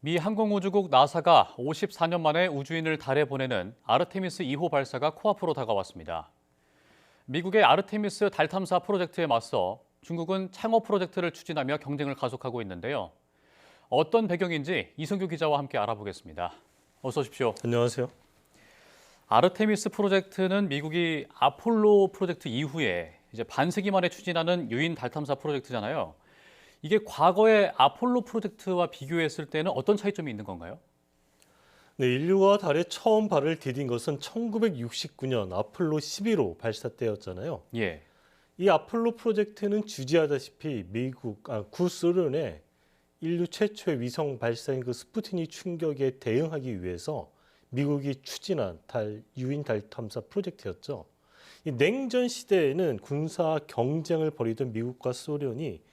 미 항공우주국 나사가 54년 만에 우주인을 달에 보내는 아르테미스 2호 발사가 코앞으로 다가왔습니다. 미국의 아르테미스 달 탐사 프로젝트에 맞서 중국은 창어 프로젝트를 추진하며 경쟁을 가속하고 있는데요. 어떤 배경인지 이승규 기자와 함께 알아보겠습니다. 어서 오십시오. 안녕하세요. 아르테미스 프로젝트는 미국이 아폴로 프로젝트 이후에 이제 반세기 만에 추진하는 유인 달 탐사 프로젝트잖아요. 이게 과거의 아폴로 프로젝트와 비교했을 때는 어떤 차이점이 있는 건가요? 네, 인류가 달에 처음 발을 디딘 것은 1969년 아폴로 11호 발사 때였잖아요. 예. 이 아폴로 프로젝트는 주지하다시피 구소련의 인류 최초의 위성 발사인 그 스푸트닉 충격에 대응하기 위해서 미국이 추진한 유인 달 탐사 프로젝트였죠. 이 냉전 시대에는 군사 경쟁을 벌이던 미국과 소련이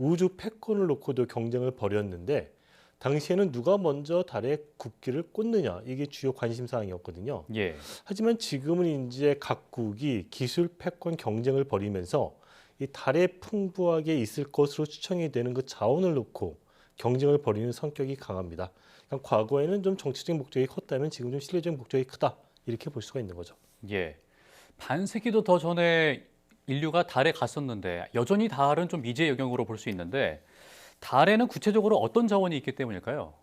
우주 패권을 놓고도 경쟁을 벌였는데 당시에는 누가 먼저 달에 국기를 꽂느냐 이게 주요 관심 사항이었거든요. 예. 하지만 지금은 이제 각국이 기술 패권 경쟁을 벌이면서 이 달에 풍부하게 있을 것으로 추정이 되는 그 자원을 놓고 경쟁을 벌이는 성격이 강합니다. 그러니까 과거에는 좀 정치적인 목적이 컸다면 지금 좀 실내적인 목적이 크다 이렇게 볼 수가 있는 거죠. 예. 반세기도 더 전에 인류가 달에 갔었는데 여전히 달은 좀 미지의 영역으로 볼 수 있는데 달에는 구체적으로 어떤 자원이 있기 때문일까요?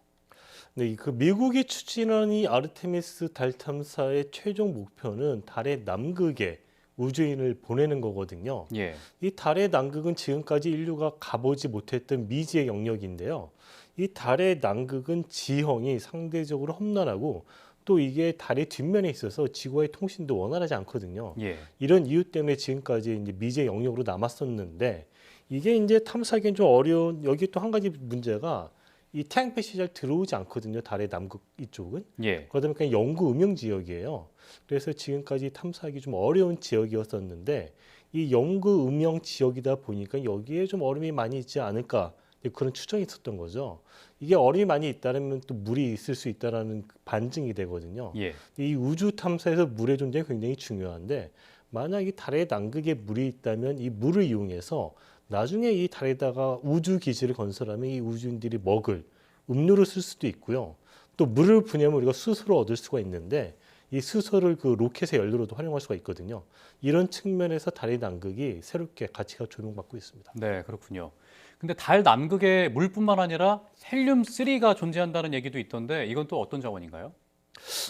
네, 그 미국이 추진한 이 아르테미스 달 탐사의 최종 목표는 달의 남극에 우주인을 보내는 거거든요. 예. 이 달의 남극은 지금까지 인류가 가보지 못했던 미지의 영역인데요. 이 달의 남극은 지형이 상대적으로 험난하고 또 이게 달의 뒷면에 있어서 지구와의 통신도 원활하지 않거든요. 예. 이런 이유 때문에 지금까지 이제 미지의 영역으로 남았었는데 이게 이제 탐사하기엔 좀 어려운 여기 또 한 가지 문제가 이 태양빛이 잘 들어오지 않거든요. 달의 남극 이쪽은. 예. 그러다 보니까 영구 음영 지역이에요. 그래서 지금까지 탐사하기 좀 어려운 지역이었었는데 이 영구 음영 지역이다 보니까 여기에 좀 얼음이 많이 있지 않을까 그런 추정이 있었던 거죠. 이게 얼음이 많이 있다면 또 물이 있을 수 있다라는 반증이 되거든요. 예. 이 우주 탐사에서 물의 존재가 굉장히 중요한데 만약 이 달의 남극에 물이 있다면 이 물을 이용해서 나중에 이 달에다가 우주 기지를 건설하면 이 우주인들이 먹을 음료를 쓸 수도 있고요. 또 물을 분해하면 우리가 수소를 얻을 수가 있는데 이 수소를 그 로켓의 연료로도 활용할 수가 있거든요. 이런 측면에서 달의 남극이 새롭게 가치가 조명받고 있습니다. 네, 그렇군요. 근데 달 남극에 물뿐만 아니라 헬륨3가 존재한다는 얘기도 있던데 이건 또 어떤 자원인가요?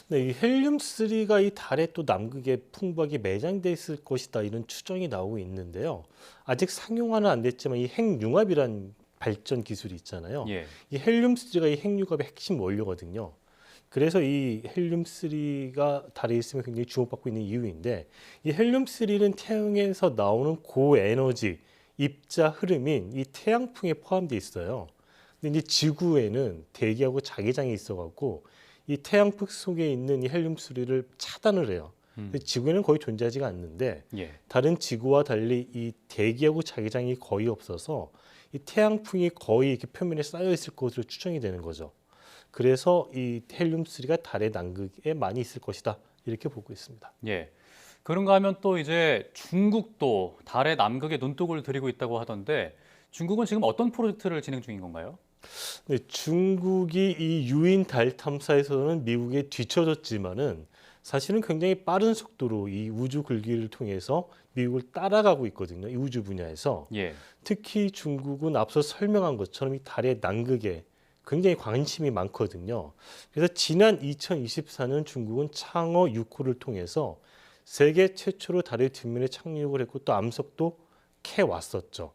네, 이 헬륨3가 이 달의 또 남극에 풍부하게 매장돼 있을 것이다 이런 추정이 나오고 있는데요. 아직 상용화는 안 됐지만 이 핵융합이란 발전 기술이 있잖아요. 예. 이 헬륨3가 이 핵융합의 핵심 원료거든요. 그래서 이 헬륨3가 달에 있으면 굉장히 주목받고 있는 이유인데 이 헬륨3는 태양에서 나오는 고에너지 입자 흐름인 이 태양풍에 포함되어 있어요. 근데 이제 지구에는 대기하고 자기장이 있어갖고 이 태양풍 속에 있는 이 헬륨3를 차단을 해요. 그래서 지구에는 거의 존재하지가 않는데 예. 다른 지구와 달리 이 대기하고 자기장이 거의 없어서 이 태양풍이 거의 이렇게 표면에 쌓여 있을 것으로 추정이 되는 거죠. 그래서 이 헬륨3가 달의 남극에 많이 있을 것이다 이렇게 보고 있습니다. 예. 그런가 하면 또 이제 중국도 달의 남극에 눈독을 들이고 있다고 하던데 중국은 지금 어떤 프로젝트를 진행 중인 건가요? 네, 중국이 이 유인 달 탐사에서는 미국에 뒤처졌지만은 사실은 굉장히 빠른 속도로 이 우주 굴기를 통해서 미국을 따라가고 있거든요. 이 우주 분야에서. 예. 특히 중국은 앞서 설명한 것처럼 이 달의 남극에 굉장히 관심이 많거든요. 그래서 지난 2024년 중국은 창어 6호를 통해서 세계 최초로 달의 뒷면에 착륙을 했고 또 암석도 캐왔었죠.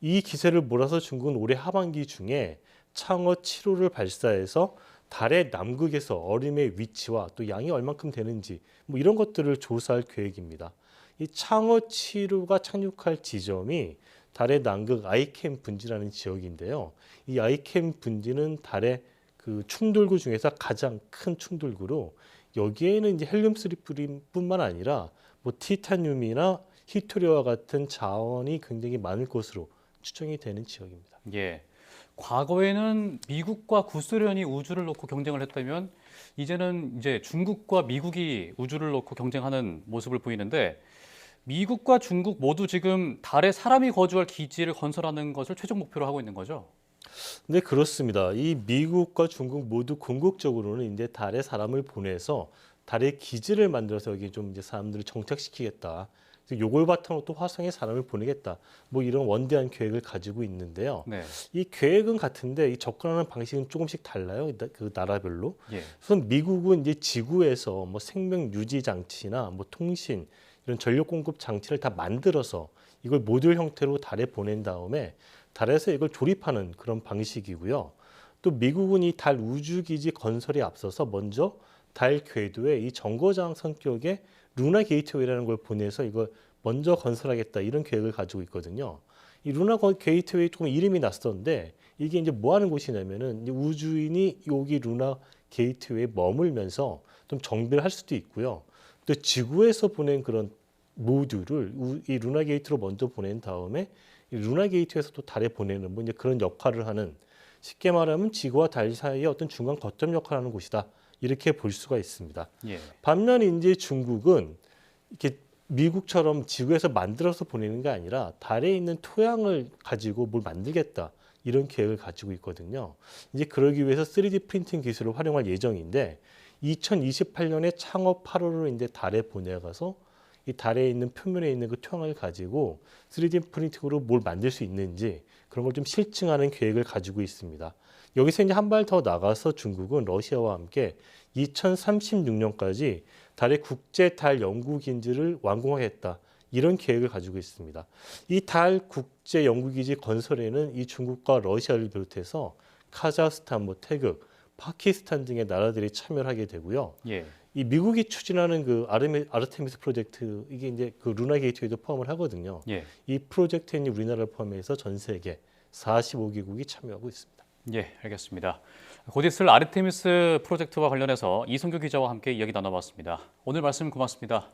이 기세를 몰아서 중국은 올해 하반기 중에 창어 7호를 발사해서 달의 남극에서 얼음의 위치와 또 양이 얼만큼 되는지 뭐 이런 것들을 조사할 계획입니다. 이 창어 7호가 착륙할 지점이 달의 남극 아이캠 분지라는 지역인데요. 이 아이캠 분지는 달의 그 충돌구 중에서 가장 큰 충돌구로 여기에는 이제 헬륨3뿐만 아니라 뭐 티타늄이나 히토리와 같은 자원이 굉장히 많을 것으로 추정이 되는 지역입니다. 예. 과거에는 미국과 구소련이 우주를 놓고 경쟁을 했다면 이제는 이제 중국과 미국이 우주를 놓고 경쟁하는 모습을 보이는데 미국과 중국 모두 지금 달에 사람이 거주할 기지를 건설하는 것을 최종 목표로 하고 있는 거죠? 네, 그렇습니다. 이 미국과 중국 모두 궁극적으로는 이제 달에 사람을 보내서 달의 기지를 만들어서 여기 좀 이제 사람들을 정착시키겠다. 그래서 요걸 바탕으로 또 화성에 사람을 보내겠다. 뭐 이런 원대한 계획을 가지고 있는데요. 네. 이 계획은 같은데 이 접근하는 방식은 조금씩 달라요. 그 나라별로. 예. 우선 미국은 이제 지구에서 뭐 생명 유지 장치나 뭐 통신 이런 전력 공급 장치를 다 만들어서 이걸 모듈 형태로 달에 보낸 다음에 달에서 이걸 조립하는 그런 방식이고요. 또 미국은 이 달 우주기지 건설에 앞서서 먼저 달 궤도에 이 정거장 성격의 루나 게이트웨이라는 걸 보내서 이걸 먼저 건설하겠다 이런 계획을 가지고 있거든요. 이 루나 게이트웨이 조금 이름이 낯선데 이게 이제 뭐 하는 곳이냐면은 이제 우주인이 여기 루나 게이트웨이에 머물면서 좀 정비를 할 수도 있고요. 또 지구에서 보낸 그런 모듈을 이 루나 게이트로 먼저 보낸 다음에 이 루나 게이트에서 또 달에 보내는 뭐 이제 그런 역할을 하는 쉽게 말하면 지구와 달 사이의 어떤 중간 거점 역할을 하는 곳이다. 이렇게 볼 수가 있습니다. 예. 반면에 이제 중국은 이렇게 미국처럼 지구에서 만들어서 보내는 게 아니라 달에 있는 토양을 가지고 뭘 만들겠다. 이런 계획을 가지고 있거든요. 이제 그러기 위해서 3D 프린팅 기술을 활용할 예정인데 2028년에 창업 8호를 이제 달에 보내가서 이 달에 있는 표면에 있는 그 토양을 가지고 3D 프린팅으로 뭘 만들 수 있는지 그런 걸 좀 실증하는 계획을 가지고 있습니다. 여기서 이제 한 발 더 나가서 중국은 러시아와 함께 2036년까지 달의 국제 달 연구기지를 완공하겠다. 이런 계획을 가지고 있습니다. 이 달 국제 연구기지 건설에는 이 중국과 러시아를 비롯해서 카자흐스탄, 뭐 태극, 파키스탄 등의 나라들이 참여를 하게 되고요. 예. 이 미국이 추진하는 그 아르테미스 프로젝트 이게 이제 그 루나 게이트웨이도 포함을 하거든요. 예. 이 프로젝트에 우리나라를 포함해서 전 세계 45개국이 참여하고 있습니다. 예, 알겠습니다. 곧 있을 아르테미스 프로젝트와 관련해서 이성규 기자와 함께 이야기 나눠봤습니다. 오늘 말씀 고맙습니다.